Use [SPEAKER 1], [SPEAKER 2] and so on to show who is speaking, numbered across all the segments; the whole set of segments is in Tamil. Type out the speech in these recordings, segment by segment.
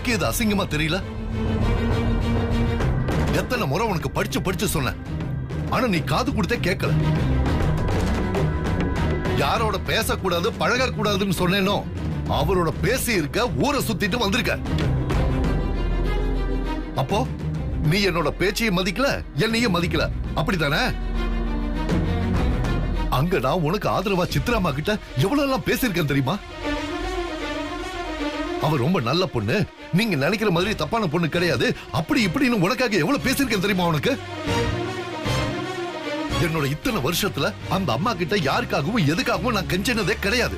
[SPEAKER 1] உனக்கு இது அசிங்கமா தெரியல? எத்தனை முறை உனக்கு படிச்சு படிச்சு சொன்ன, ஆனா நீ காது கொடுத்தே கேட்கல. யாரோட பேசக்கூடாது பழகக்கூடாதுன்னு சொன்னேனோ அவரோட பேசி இருக்க, ஊரை சுத்திட்டு வந்திருக்க. அப்போ நீ என்னோட பேச்சையும் மதிக்கல, என்னையும் மதிக்கல, அப்படித்தானே? அங்க நான் உனக்கு ஆதரவா சித்ராமா கிட்ட எவ்வளவு எல்லாம் பேசியிருக்கேன் தெரியுமா? அவ ரொம்ப நல்ல பொண்ணு, நீங்க நினைக்கிற மாதிரி தப்பான பொண்ணு கிடையாது, அப்படி இப்படின்னு உனக்காக எவ்வளவு பேசியிருக்கேன் தெரியுமா உனக்கு? என்னோட இத்தனை வருஷத்துல அந்த அம்மா கிட்ட யாருக்காகவும் எதுக்காகவும் நான் கெஞ்சினதே கிடையாது.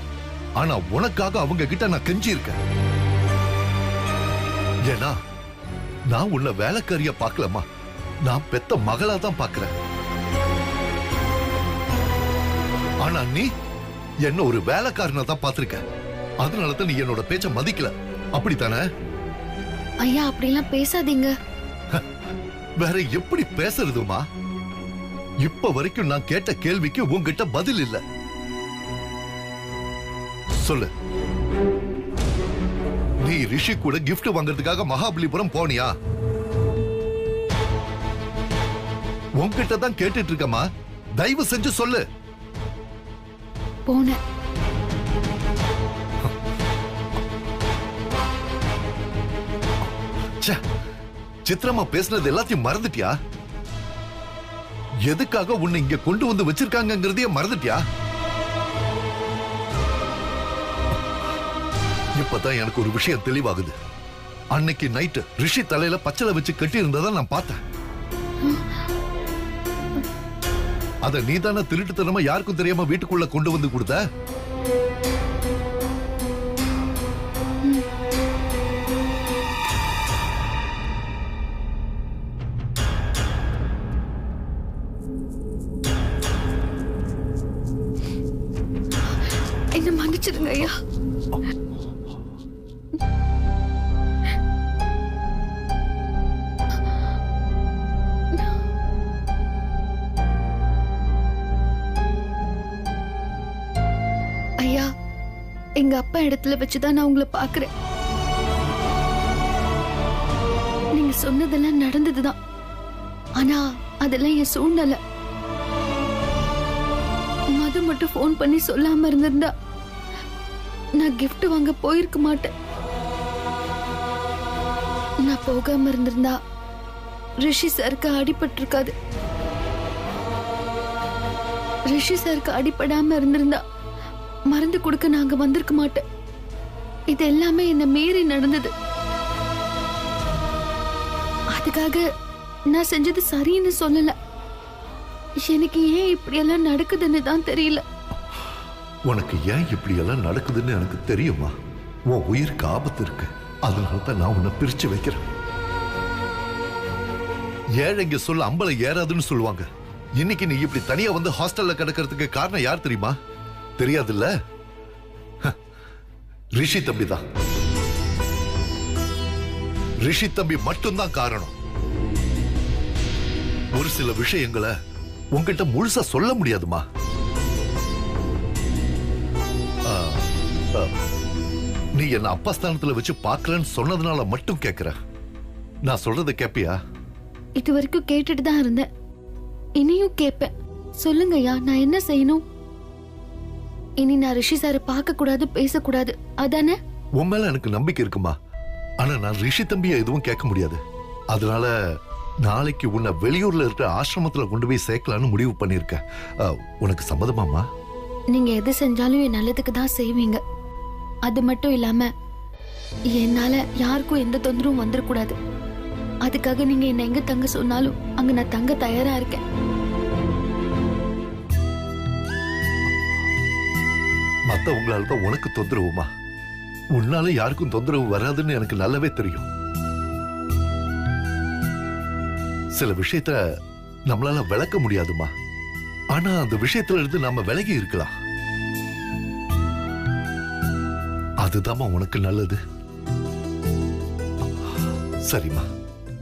[SPEAKER 1] ஆனா உனக்காக அவங்க கிட்ட நான் கெஞ்சி இருக்கேன். ஏன்னா நான் உன்னை வேலைக்காரியா பார்க்கலமா, நான் பெத்த மகளா தான் பார்க்கிறேன். ஆனா நீ என்ன ஒரு வேலைக்காரனா தான் பார்த்திருக்க. அதனாலதான் நீ என்னோட பேச்ச மதிக்கல, அப்படித்தானே?
[SPEAKER 2] ஐயா அப்படிலாம் பேசாதீங்க.
[SPEAKER 1] வேற எப்படி பேசுறதுமா? இப்ப வரைக்கும் நான் கேட்ட கேள்விக்கு உன்கிட்ட பதில் இல்ல. சொல்லு, நீ ரிஷி கூட கிஃப்ட் வாங்குறதுக்காக மகாபலிபுரம் போனியா? உன்கிட்ட தான் கேட்டுட்டு இருக்கமா, தயவு செஞ்சு சொல்லு.
[SPEAKER 2] போனேன்.
[SPEAKER 1] சித்ரமா பேசுனது எல்லாத்தையும் மறந்துட்டியா? எதுக்காக உன்னை இங்க கொண்டு வந்து வச்சிருக்காங்கிறதையே மறந்துட்டியா? இப்பதான் எனக்கு ஒரு விஷயம் தெளிவாகுது. அன்னைக்கு நைட்டு ரிஷி தலையில பச்சளை வச்சு கட்டி இருந்ததை நான் பார்த்தேன். அத நீதானே திருட்டுத்தனமா யாருக்கும் தெரியாம வீட்டுக்குள்ள கொண்டு வந்து கொடுத்த?
[SPEAKER 2] என்ன மன்னிச்சிடுங்க ஐயா. ஐயா, எங்க அப்பா இடத்துல வச்சுதான் நான் உங்களை பாக்குறேன். நீங்க சொன்னதெல்லாம் நடந்ததுதான், ஆனா அதெல்லாம் என் சூழ்நிலை. மது மட்டும் போன் பண்ணி சொல்லாம இருந்திருந்தா நான் கிஃப்ட் வாங்க போயிருக்க மாட்டேன். நான் போகாம இருந்திருந்தா ரிஷி சாருக்கு அடிபட்டு இருக்காது. ரிஷி சாருக்கு அடிபடாம இருந்திருந்தா மருந்து கொடுக்க நாங்க வந்திருக்க மாட்டேன். இது எல்லாமே என்ன மீறி நடந்தது. அதுக்காக நான் செஞ்சது சரின்னு சொல்லல. எனக்கு ஏன் இப்படி எல்லாம் நடக்குதுன்னு தான் தெரியல.
[SPEAKER 1] உனக்கு ஏன் இப்படி எல்லாம் நடக்குதுன்னு எனக்கு தெரியுமா? உன் உயிருக்கு ஆபத்து இருக்கு, அதனாலதான் நான் உன்னை பிரிச்சு வைக்கிறேன். ஏழைங்க சொல்ல அம்பல ஏறாதுன்னு சொல்லுவாங்க. இன்னைக்கு நீ இப்படி தனியா வந்து ஹாஸ்டல்ல கிடக்கிறதுக்கு காரணம் யார் தெரியுமா? தெரியாதுல்ல? ரிஷி தம்பி தான். ரிஷி தம்பி மட்டும்தான் காரணம். ஒரு சில விஷயங்களை உங்ககிட்ட முழுசா சொல்ல முடியாதுமா. நீ என்ன அப்பா ஸ்தானத்துல வச்சு பாக்குறேன்னு சொன்னதுனால மட்டும் கேக்குற. நான் சொல்றத கேப்பியா?
[SPEAKER 2] இது வரைக்கும் கேட்டுட்டு தான் இருந்தேன், இனியும் கேட்பேன். சொல்லுங்கய்யா, நான் என்ன செய்யணும்? இனி நான் ரிஷி சாரை பார்க்க கூடாது, பேசக்கூடாது, அதானே?
[SPEAKER 1] உன் மேல எனக்கு நம்பிக்கை இருக்குமா, ஆனா நான் ரிஷி தம்பிய எதுவும் கேட்க முடியாது. அதனால நாளைக்கு உன்னை வெளியூர்ல இருக்கிற ஆசிரமத்துல கொண்டு போய் சேர்க்கலான்னு முடிவு பண்ணிருக்கேன். உனக்கு சம்மதமாமா?
[SPEAKER 2] நீங்க எது செஞ்சாலும் என் நல்லதுக்கு தான் செய்வீங்க. அது மட்டும் இல்லாம என்னால யாருக்கும் எந்த தொந்தரவும் வந்துடக்கூடாது. அதுக்காக நீங்க என்ன எங்க தங்க சொன்னாலும் அங்க நான் தங்க தயாரா இருக்கேன்.
[SPEAKER 1] மத்தவங்களால தான் உனக்கு தொந்தரவுமா, உன்னால யாருக்கும் தொந்தரவு வராதுன்னு எனக்கு நல்லாவே தெரியும். சில விஷயத்த நம்மளால விளக்க முடியாதுமா, ஆனா அந்த விஷயத்துல இருந்து நாம விலகி இருக்கலாம். அதுதாம்மா உனக்கு நல்லது. சரிம்மா,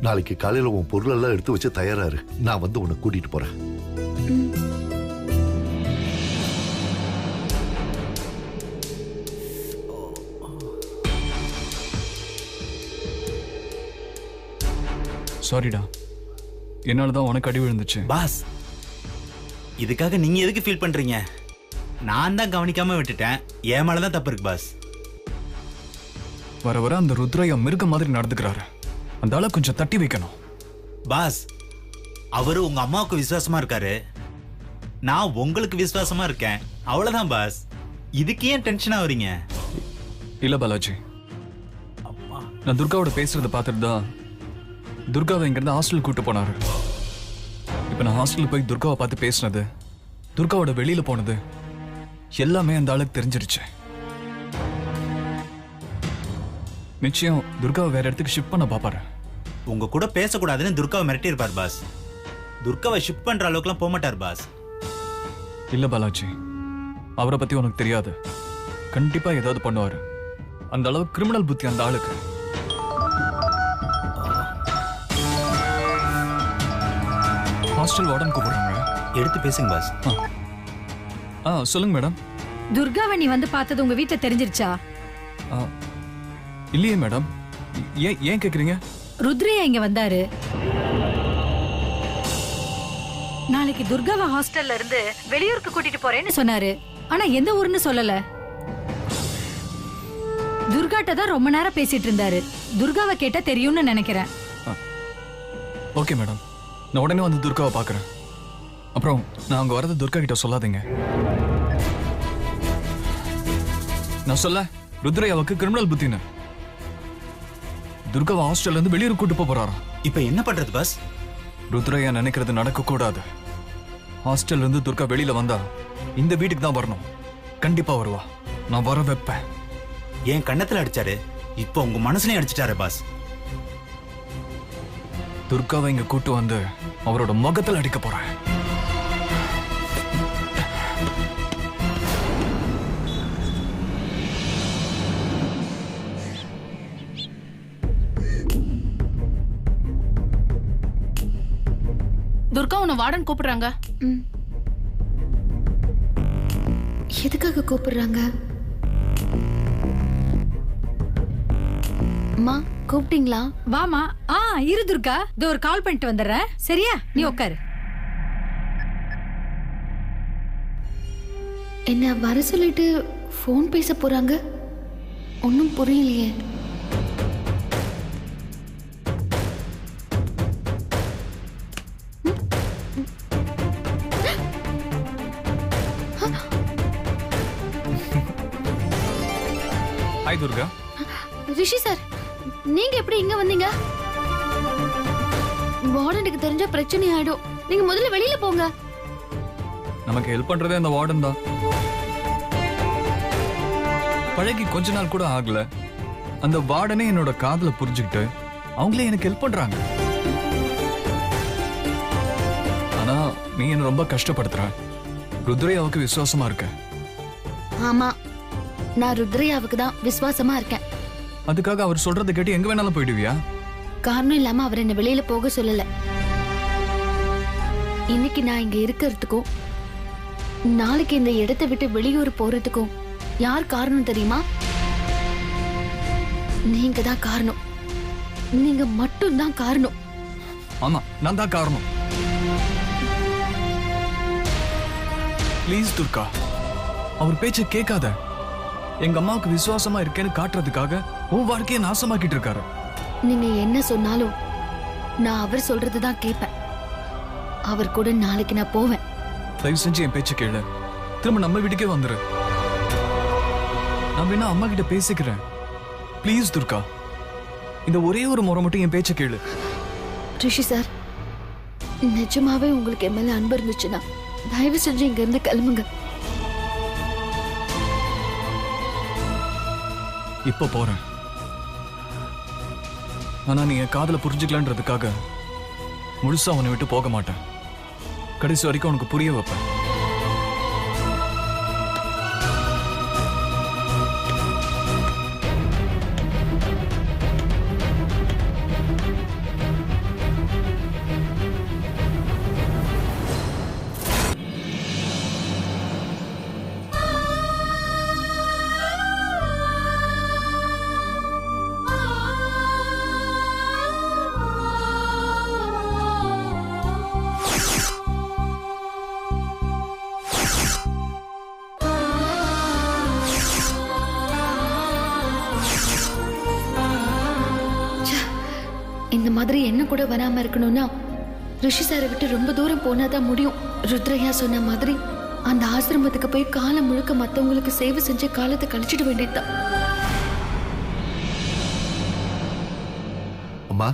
[SPEAKER 1] நாளைக்கு காலையில உன் பொருள் எல்லாம் எடுத்து வச்சு தயாராரு. நான் வந்து உன்னை கூட்டிட்டு போறேன்.
[SPEAKER 3] சாரிடா, என்னால தான் உனக்கு அடி விழுந்துச்சு.
[SPEAKER 4] பாஸ், இதுக்காக நீங்க எதுக்கு ஃபீல் பண்றீங்க? நான் தான் கவனிக்காம விட்டுட்டேன். என் மேல தான் தப்பு இருக்கு பாஸ்.
[SPEAKER 3] வர வர அந்த ருத்ரையா மிருக மாதிரி நடந்துக்கிறாரு. அந்த ஆளை கொஞ்சம் தட்டி வைக்கணும்.
[SPEAKER 4] பாஸ், அவரு உங்க அம்மாவுக்கு விசுவாசமா இருக்காரு, நான் உங்களுக்கு விசுவாசமா இருக்கேன். அவ்வளவுதான் பாஸ். இதுக்கு ஏன் டென்ஷன் ஆகுறீங்க?
[SPEAKER 3] இல்ல பாலாஜி, நான் துர்காவோட பேசுறத பார்த்துட்டு தான் துர்காவை இங்கிருந்து ஹாஸ்டல் கூட்டு போனாரு. இப்ப நான் ஹாஸ்டலுக்கு போய் துர்காவை பார்த்து பேசினது, துர்காவோட வெளியில போனது எல்லாமே அந்த ஆளுக்கு தெரிஞ்சிருச்சு. நிச்சயம் துர்காவை வேற இடத்துக்கு ஷிஃப்ட் பண்ண பாப்பாரு.
[SPEAKER 4] உங்க கூட பேசக்கூடாதுன்னு துர்காவை மிரட்டி இருப்பார் பாஸ். துர்காவை ஷிஃப்ட் பண்ற அளவுக்குலாம் போக மாட்டார் பாஸ்.
[SPEAKER 3] இல்ல பாலாஜி, அவரை பத்தி உனக்கு தெரியாது. கண்டிப்பா ஏதாவது பண்ணுவாரு. அந்த அளவு கிரிமினல் புத்தி அந்த ஆளுக்கு. ஹாஸ்டல் வார்டன் கூப்பிடுறாங்க.
[SPEAKER 4] எடுத்து பேசுங்க பாஸ்.
[SPEAKER 3] சொல்லுங்க மேடம்.
[SPEAKER 5] துர்காவை நீ வந்து பார்த்தது உங்க வீட்டுல தெரிஞ்சிருச்சா?
[SPEAKER 3] இல்லையே மேடம். ஏன் கேக்குறீங்க?
[SPEAKER 5] ருத்ரையா இங்க வந்தாரு. நாளைக்கு துர்காவை ஹாஸ்டல்ல இருந்து வெளியூருக்கு கூட்டிட்டு போறேன்னு சொன்னாரு. ஆனா எந்த ஊர்னு சொல்லல. துர்காட்ட தான் ரொம்ப நேரம் பேசிட்டு இருந்தாரு. துர்காவை கேட்டா தெரியும்னு நினைக்கிறேன்.
[SPEAKER 3] ஓகே மேடம், நான் உடனே வந்து துர்காவை பாக்குறேன். அப்புறம் நான் அங்க வரது துர்கா கிட்ட சொல்லாதீங்க. நான் சொல்ல ருத்ரையாவுக்கு கிரிமினல் புத்தின்னு. துர்காவை ஹாஸ்டல்ல இருந்து வெளியூர் கூட்டு போறாராம்.
[SPEAKER 4] இப்ப என்ன பண்றது பாஸ்?
[SPEAKER 3] ருத்ரையா நினைக்கிறது நடக்க கூடாது. ஹாஸ்டல்ல இருந்து துர்கா வெளியில வந்தா இந்த வீட்டுக்கு தான் வரணும். கண்டிப்பா வருவா. நான் வர வைப்பேன்.
[SPEAKER 4] என் கண்ணத்துல அடிச்சாரு, இப்போ உங்க மனசுலயும் அடிச்சிட்டாரு பாஸ்.
[SPEAKER 3] துர்காவை இங்க கூட்டு வந்து அவரோட முகத்தில் அடிக்க போறேன்.
[SPEAKER 6] துர்கா, உன்னை வார்டன் கூப்பிடுறாங்க.
[SPEAKER 2] எதுக்காக கூப்பிடுறாங்க? அம்மா கூப்பிட்டீங்களா?
[SPEAKER 5] வாமா. இரு துர்கா, இதோ ஒரு கால் பண்ணிட்டு வந்துடுறேன். சரியா? நீ உட்காரு.
[SPEAKER 2] என்ன வர சொல்லிட்டு ஃபோன் பேச போறாங்க? ஒன்னும் புரியலையே.
[SPEAKER 3] ஹாய் துர்கா.
[SPEAKER 2] ரிஷி சார், நீங்க எப்படி இங்க வந்தீங்க? வார்டனுக்கு தெரிஞ்ச பிரச்சனை ஆயிடும். நீங்க முதல்ல வெளியில போங்க.
[SPEAKER 3] நமக்கு ஹெல்ப் பண்றதே அந்த வார்டன் தான். பழகி கொஞ்ச நாள் கூட ஆகல, அந்த வார்டனே என்னோட காதல புரிஞ்சுக்கிட்டு அவங்களே எனக்கு ஹெல்ப் பண்றாங்க. ஆனா நீ என்ன ரொம்ப கஷ்டப்படுத்துற. ருத்ரையாவுக்கு விசுவாசமா இருக்க.
[SPEAKER 2] ஆமா, நான் ருத்ரையாவுக்கு தான் விசுவாசமா இருக்கேன்.
[SPEAKER 3] அதுக்காக அவர் சொல்றதை கேட்டு எங்க வேணாலும் போயிடுவியா?
[SPEAKER 2] காரணம் இல்லாம அவர் என்ன வெளியில போக சொல்லல. இன்னைக்கு நான் இங்க இருக்கிறதுக்கும் நாளைக்கு இந்த இடத்தை விட்டு வெளியூர் போறதுக்கும் யார் காரணம் தெரியுமா? நீங்க தான் காரணம். நீங்க மட்டும் தான் காரணம்.
[SPEAKER 3] ஆமா, நான் தான் காரணம். ப்ளீஸ் துர்கா, அவர் பேச்ச கேட்காத. எங்க அம்மாவுக்கு விசுவாசமா இருக்கேன்னு காட்டுறதுக்காக உன் வாழ்க்கையை நாசமாக்கிட்டு இருக்காரு.
[SPEAKER 2] நீங்க என்ன சொன்னாலும் நான் அவர் சொல்றதுதான் கேட்பேன். அவர் கூட நாளைக்கு நான் போவேன்.
[SPEAKER 3] தயவு செஞ்சு என் பேச்ச கேளு. திரும்ப நம்ம வீட்டுக்கே வந்துரு. நான் வேணா அம்மா கிட்ட பேசிக்கிறேன். ப்ளீஸ் துர்கா, இந்த ஒரே ஒரு முறை மட்டும் என் பேச்ச கேளு.
[SPEAKER 2] ரிஷி சார், நிஜமாவே உங்களுக்கு என் மேல அன்பு இருந்துச்சுன்னா தயவு செஞ்சு இங்க இருந்து கிளம்புங்க.
[SPEAKER 3] இப்ப போறேன். ஆனா நீ என் காதல புரிஞ்சுக்கலான்றதுக்காக முழுசா உன்னை விட்டு போக மாட்டேன். கடைசி வரைக்கும் உனக்கு புரிய வைப்பேன்.
[SPEAKER 2] கூட வராம இருக்கணும்னா ரிஷி சாரை விட்டு ரொம்ப தூரம் போனாதான் முடியும். ருத்ரையா சொன்ன மாதிரி அந்த ஆசிரமத்துக்கு போய் காலம் முழுக்க மத்தவங்களுக்கு சேவை செஞ்ச காலத்தை கழிச்சிட வேண்டியதுதான்.
[SPEAKER 1] அம்மா,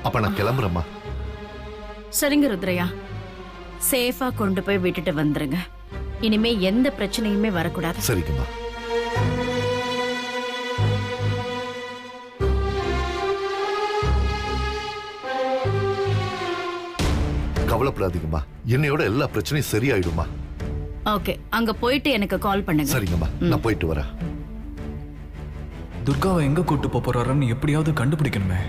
[SPEAKER 1] அப்ப நான் கிளம்புறேம்மா.
[SPEAKER 6] சரிங்க ருத்ரையா, சேஃபா கொண்டு போய் விட்டுட்டு வந்துருங்க. இனிமே எந்த பிரச்சனையுமே வரக்கூடாது.
[SPEAKER 1] சரிங்கம்மா. கவலைப்படாதீங்கம்மா, என்னையோட எல்லா பிரச்சனையும் சரியாயிடுமா.
[SPEAKER 6] ஓகே, அங்க போயிட்டு எனக்கு கால் பண்ணுங்க.
[SPEAKER 1] சரிங்கம்மா, நான் போயிட்டு வரேன்.
[SPEAKER 3] துர்காவை எங்க கூட்டு போறாருன்னு எப்படியாவது கண்டுபிடிக்கணுமே.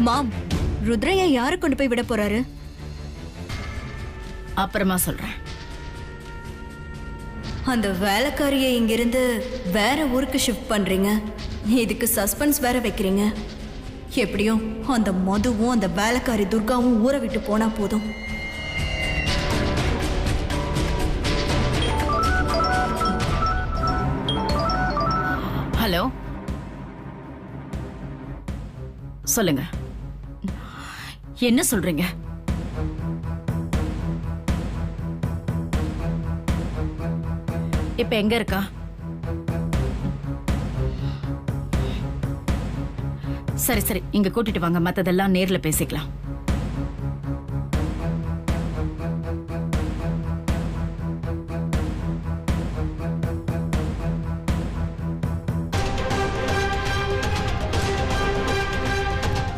[SPEAKER 7] மாம், ருத்ரையா யாரு கொண்டு போய் விட போறாரு?
[SPEAKER 6] அப்புறமா சொல்றேன்.
[SPEAKER 7] அந்த வேலைக்காரியை இங்கிருந்து வேற ஊருக்கு ஷிஃப்ட் பண்றீங்க. இதுக்கு சஸ்பென்ஸ் வேற வைக்கிறீங்க. எப்படியும் அந்த மதுவும் அந்த வேலைக்காரி துர்காவும் ஊரை விட்டு போனா போதும்.
[SPEAKER 6] ஹலோ, சொல்லுங்க. என்ன சொல்றீங்க? இப்ப எங்க இருக்கா? சரி சரி, இங்க கூட்டிட்டு வாங்க, மத்ததெல்லாம் நேர்ல பேசிக்கலாம்.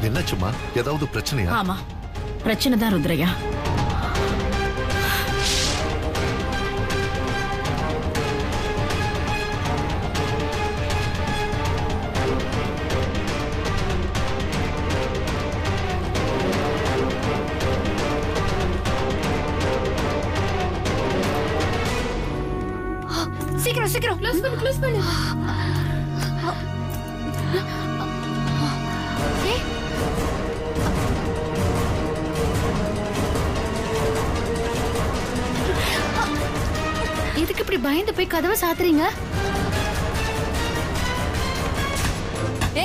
[SPEAKER 1] என்னாச்சுமா, ஏதாவது பிரச்சனையா?
[SPEAKER 6] ஆமா, பிரச்சனை தான் ருத்ரையா.
[SPEAKER 2] சீக்கிரம் சீக்கிரம் க்ளோஸ் பண்ணு, க்ளோஸ் பண்ணு. எதுக்கு இப்படி பயந்து போய் கதவை சாத்துறீங்க?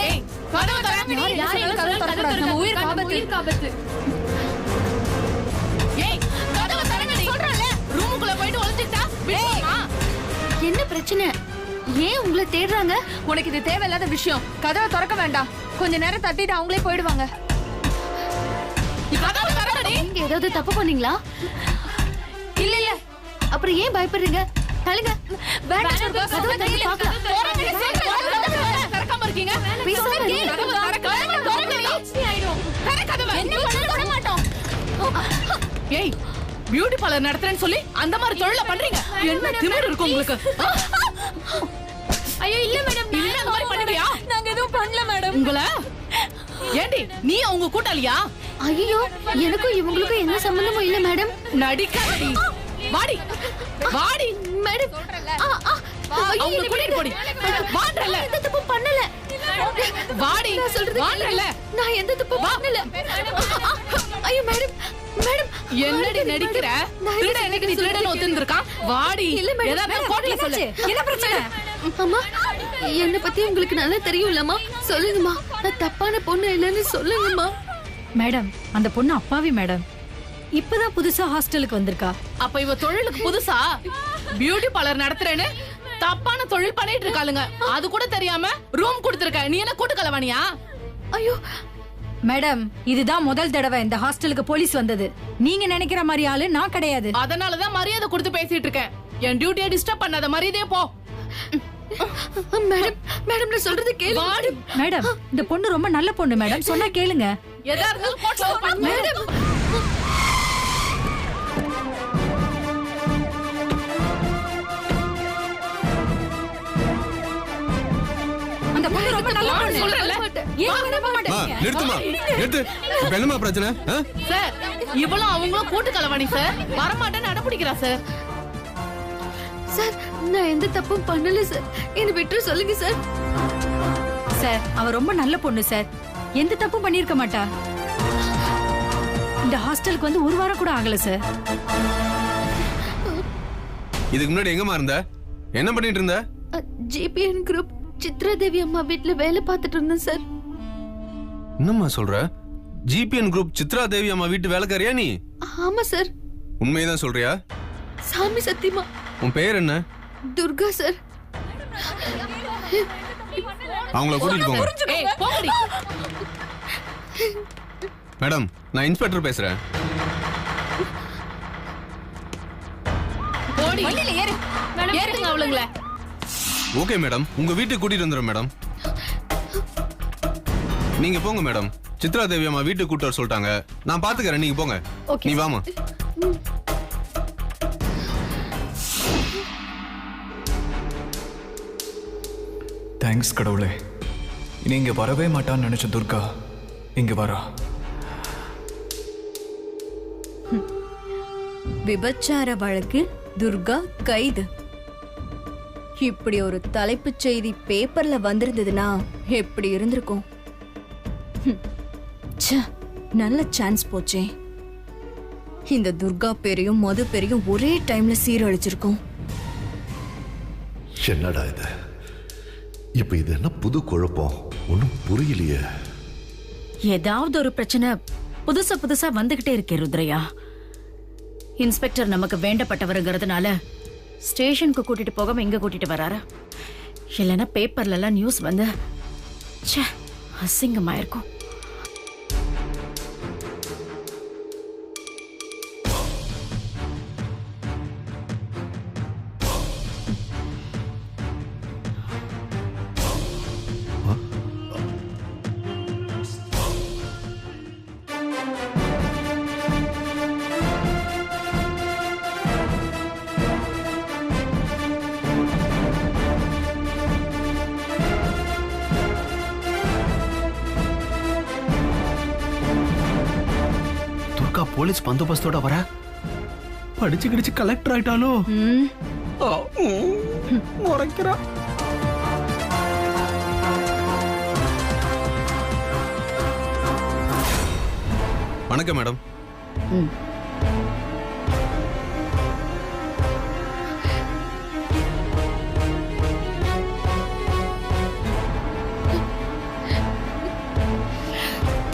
[SPEAKER 8] ஏய், கதவை திறங்கடி. யாரையும் கதவை திறக்கக்கூடாது. நம்ம உயிருக்கு ஆபத்து. ஏய், கதவை திறங்கடி. சொல்றேன்ல, ரூமுக்குள்ள போயிட்டு ஒளிஞ்சிட்டா விடுமா?
[SPEAKER 2] என்ன பிரச்சனை? ஏன் உங்களை தேடுறாங்க?
[SPEAKER 8] உனக்கு இது தேவையில்லாத விஷயம். கதவை திறக்க வேண்டாம். கொஞ்ச நேரம் தட்டிட்டு அவங்களே போயிடுவாங்க. கதவை திறங்கடி.
[SPEAKER 2] நீங்க ஏதாவது தப்பு பண்ணீங்களா?
[SPEAKER 8] இல்ல இல்ல.
[SPEAKER 2] அப்புறம் ஏன் பயப்படுறீங்க? தள்ளுங்க. வேண்டாம், கதவை திறந்து பார்க்கலாம்.
[SPEAKER 8] திறங்கடி, சீக்கிரம். திறக்காம இருக்கீங்க.
[SPEAKER 2] பேசாதீங்க.
[SPEAKER 8] கதவை திறங்கடி. திற கதவை. என்ன பண்ண விட மாட்டோம். ஏய், பியூட்டி பார்லர் நடத்துறேன்னு சொல்லி அந்த மாதிரி தொழில பண்றீங்க. என்ன திமிரு இருக்கு உங்களுக்கு? ஐயோ இல்ல மேடம், இல்ல அந்த மாதிரி பண்ணுவியா?
[SPEAKER 7] நாங்க எதுவும் பண்ணல மேடம்.
[SPEAKER 8] உங்கள ஏண்டி, நீ அவங்க கூட்டாளியா?
[SPEAKER 2] ஐயோ, எனக்கும் இவங்களுக்கும் என்ன சம்பந்தமும் இல்ல மேடம்.
[SPEAKER 8] நடிக்காதடி. வாடி வாடி
[SPEAKER 2] மேடம்,
[SPEAKER 8] அவங்க கூட்டிட்டு போடி. வாடறல.
[SPEAKER 2] எந்த தப்பு பண்ணல.
[SPEAKER 8] வாடி.
[SPEAKER 2] நான் சொல்றது
[SPEAKER 8] வாடறல.
[SPEAKER 2] நான் எந்த தப்பு பண்ணல. ஐயோ மேடம், மேடம்
[SPEAKER 8] என்னடி நடிக்கிற? திருட எனக்கு நீ திருடன்னு ஒத்துந்திருக்கான். வாடி.
[SPEAKER 2] இல்ல மேடம்.
[SPEAKER 8] ஏதாவது கோட்ல சொல்லு.
[SPEAKER 7] என்ன பிரச்சனை?
[SPEAKER 2] அம்மா, என்ன பத்தி உங்களுக்கு நல்லா தெரியும்லம்மா. சொல்லுங்கம்மா, நான் தப்பான பொண்ணு இல்லைன்னு சொல்லுங்கம்மா.
[SPEAKER 5] மேடம், அந்த பொண்ணு அப்பாவி மேடம். இப்பதான் புதுசா ஹாஸ்டலுக்கு வந்திருக்கா.
[SPEAKER 8] அப்ப இவ தொழிலுக்கு புதுசா பியூட்டி பார்லர் நடத்துறேன்னு தப்பான தொழில் பண்ணிட்டு இருக்காளுங்க. அது கூட தெரியாம ரூம் கொடுத்திருக்க. நீ என்ன கூட்டு கலவாணியா?
[SPEAKER 2] ஐயோ
[SPEAKER 5] மேடம், இதுதான் முதல் தடவை இந்த ஹாஸ்டலுக்கு போலீஸ் வந்தது. நீங்க நினைக்கிற மாதிரி ஆளு நான் கிடையாது.
[SPEAKER 8] அதனாலதான் மரியாதை கொடுத்து பேசிட்டு இருக்கேன். என் டியூட்டியை டிஸ்டர்ப் பண்ணாத, மரியாதையே போ.
[SPEAKER 2] மேடம், மேடம் நான் சொல்றது கேளுங்க.
[SPEAKER 8] வாடி.
[SPEAKER 5] மேடம், இந்த பொண்ணு ரொம்ப நல்ல பொண்ணு மேடம், சொன்னா கேளுங்க.
[SPEAKER 8] எதா இருந்தாலும் கோட்ல பண்ணு.
[SPEAKER 2] மேடம்,
[SPEAKER 5] அந்த பொண்ணு ரொம்ப நல்ல பொண்ணு.
[SPEAKER 8] சொல்றேன்ல.
[SPEAKER 5] ஏன் நம்ப மாட்டேங்க?
[SPEAKER 9] நிறுத்துமா, நிறுத்து. இப்ப என்னமா பிரச்சனை?
[SPEAKER 8] சார், இவளும் அவங்களும் கூட்டு கலவாணி சார். வரமாட்டேன்னு அடம்பிடிக்கிறா சார்.
[SPEAKER 2] சார் நான் எந்த தப்பும் பண்ணல சார். என்ன விட்டு சொல்லுங்க சார்.
[SPEAKER 5] சார், அவ ரொம்ப நல்ல பொண்ணு சார். எந்த தப்பும் பண்ணிருக்க மாட்டா. இந்த ஹாஸ்டலுக்கு வந்து ஒரு வாரம் கூட ஆகல சார்.
[SPEAKER 9] இதுக்கு முன்னாடி எங்கம்மா இருந்த? என்ன பண்ணிட்டு இருந்த?
[SPEAKER 2] ஜிபிஎன் குரூப் சித்ரா தேவி அம்மா வீட்டுல வேலை பார்த்துட்டு இருந்தேன் சார்.
[SPEAKER 9] என்னம்மா சொல்ற? ஜிபிஎன் குரூப் சித்ரா தேவி அம்மா வீட்டு வேலைக்காரியா நீ?
[SPEAKER 2] ஆமா சார்.
[SPEAKER 9] உண்மையதான் சொல்றியா?
[SPEAKER 2] சாமி சத்தியமா.
[SPEAKER 9] உன் பெயர் என்ன?
[SPEAKER 2] துர்கா சார்.
[SPEAKER 9] அவங்கள கூட்டிட்டு போங்க.
[SPEAKER 8] ஏய் போடி.
[SPEAKER 9] மேடம், நான் இன்ஸ்பெக்டர் பேசுறேன்.
[SPEAKER 8] போடி. வண்டில ஏறு. ஏறுங்க அவளுங்கள.
[SPEAKER 9] ஓகே மேடம், உங்க வீட்டுக்கு கூட்டிட்டு வந்துடுறேன் மேடம். நீங்க போங்க மேடம். சித்ரா தேவி அம்மா வீட்டுக்கு கூட்டு வர சொல்லிட்டாங்க. நான் பாத்துக்கறேன், நீங்க போங்க.
[SPEAKER 2] Okay.
[SPEAKER 9] நீ வாமா.
[SPEAKER 3] தேங்க்ஸ் கடவுளே. இனி இங்க வரவே மாட்டான்னு நினைச்ச துர்கா இங்க வரா.
[SPEAKER 7] விபச்சார வழக்கில் துர்கா கைது. இப்படி ஒரு தலைப்புச் செய்தி பேப்பர்ல வந்திருந்ததுன்னா எப்படி இருந்திருக்கும்? ச்சே, நல்ல சான்ஸ் போச்சே. இந்த துர்கா பேரையும் மது பேரையும் ஒரே டைம்ல சீரழிச்சிருக்கோம்.
[SPEAKER 1] என்னடா இது? இப்ப இது என்ன புது குழப்பம்? ஒன்னும் புரியலையே.
[SPEAKER 6] ஏதாவது ஒரு பிரச்சனை புதுசா புதுசா வந்துகிட்டே இருக்கே ருத்ரையா. இன்ஸ்பெக்டர் நமக்கு வேண்டப்பட்டவருங்கிறதுனால ஸ்டேஷனுக்கு கூட்டிட்டு போகாம இங்க கூட்டிட்டு வராரு. இல்லைன்னா பேப்பர்ல எல்லாம் நியூஸ் வந்து அசிங்கமாயிருக்கும்.
[SPEAKER 10] போலீஸ் பந்தோபஸ்தோட வர படிச்சு கிடிச்சு கலெக்டர் ஆயிட்டாலோ? முறைக்கிறா.
[SPEAKER 9] வணக்கம் madam.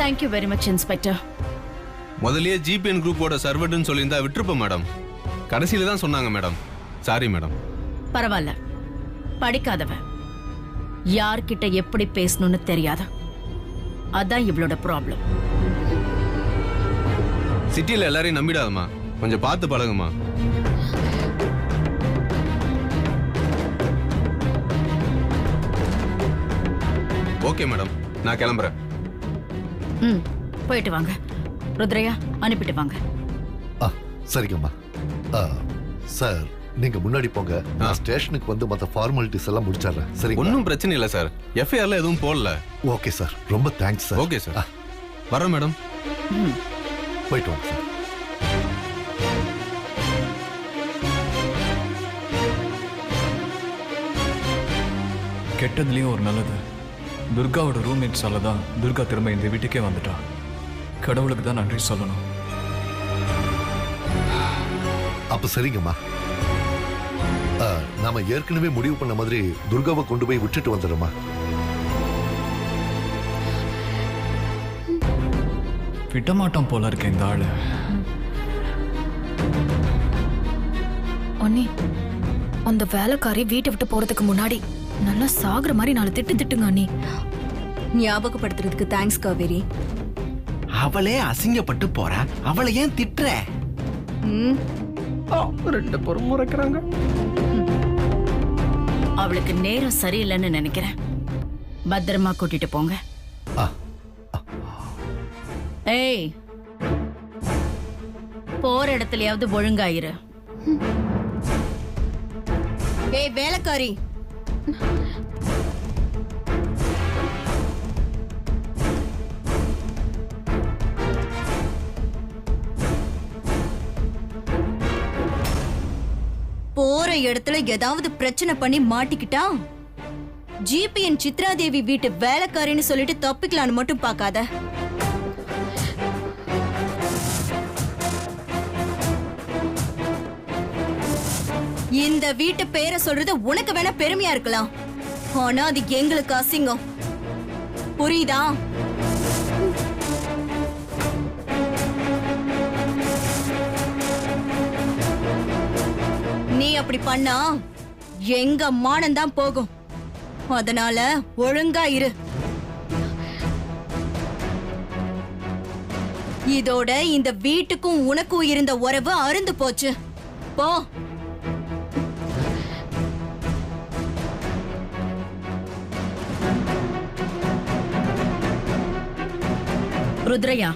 [SPEAKER 6] Thank you very much inspector.
[SPEAKER 9] முதல்லயே ஜிபிஎன் குரூப்போட சர்வர்ட்னு சொல்லியிருந்தா விட்டுருப்போம் மேடம். கடைசியில தான் சொன்னாங்க மேடம். Sorry madam.
[SPEAKER 6] பரவாயில்ல, படிக்காதவன் யார்கிட்ட எப்படி பேசணும்னு தெரியாத, அதான் இவளோட ப்ராப்ளம்.
[SPEAKER 9] சிட்டில எல்லாரையும் நம்பிடாதம்மா, கொஞ்சம் பார்த்து பழகுமா. ஓகே மேடம், நான் கிளம்புறேன்.
[SPEAKER 6] போயிட்டு வாங்க. ருத்ரையா, அனுப்பிட்டு வாங்க.
[SPEAKER 1] சரிங்கம்மா. சார், நீங்க முன்னாடி போங்க. நான் ஸ்டேஷனுக்கு வந்து மற்ற ஃபார்மாலிட்டிஸ் எல்லாம் முடிச்சிடுறேன். சரி,
[SPEAKER 9] ஒன்றும் பிரச்சனை இல்லை சார். எஃப்ஐஆர்ல எதுவும் போடல.
[SPEAKER 1] ஓகே சார், ரொம்ப தேங்க்ஸ் சார்.
[SPEAKER 9] ஓகே சார், வரேன் மேடம்.
[SPEAKER 1] போயிட்டு வாங்க சார்.
[SPEAKER 3] கெட்டதுலயும் ஒரு நல்லது. துர்காவோட ரூம்மேட்ஸால தான் துர்கா திரும்ப இந்த வீட்டுக்கே வந்துட்டா. கடவுளுக்கு தான் நன்றி சொல்லணும்.
[SPEAKER 1] அப்ப சரிங்கம்மா. நாம ஏற்கனவே முடிவு பண்ண மாதிரி துர்காவை கொண்டு போய் விட்டுட்டு வந்துடுறோமா?
[SPEAKER 3] விட்டமாட்டான் போல இருக்க இந்த ஆளு.
[SPEAKER 2] அண்ணி, அந்த வேலைக்காரி வீட்டை விட்டு போறதுக்கு முன்னாடி நல்லா சாகுற மாதிரி 4 திட்டு திட்டுங்க அண்ணி.
[SPEAKER 7] ஞாபகப்படுத்துறதுக்கு தேங்க்ஸ் காவேரி.
[SPEAKER 10] அவளே அசிங்கப்பட்டு போறா, அவளை ஏன் திட்டுற? ரெண்டு பேரும் முறைக்கிறாங்க.
[SPEAKER 6] அவளுக்கு நேரம் சரியில்லைன்னு நினைக்கிறேன். பத்திரமா கூட்டிட்டு போங்க. ஏய், போற இடத்துலயாவது ஒழுங்காயிரு.
[SPEAKER 7] ஏய் வேலைக்காரி, போற இடத்துல ஏதாவது பிரச்சனை பண்ணி மாட்டிக்கிட்டா ஜிபிஎன் சித்ரா தேவி வீட்டு வேலைக்காரின்னு சொல்லிட்டு தப்பிக்கலான்னு மட்டும் பார்க்காத. இந்த வீட்டு பேரை சொல்றது உனக்கு வேணா பெருமையா இருக்கலாம். ஆனா அது எங்களுக்கு அசிங்கம். புரியுதா? நீ அப்படி பண்ணா எங்க மானம்தான் போகும். அதனால ஒழுங்கா இரு. இதோட இந்த வீட்டுக்கும் உனக்கும் இருந்த உறவு அருந்து போச்சு. போ.
[SPEAKER 6] ருத்ரையா,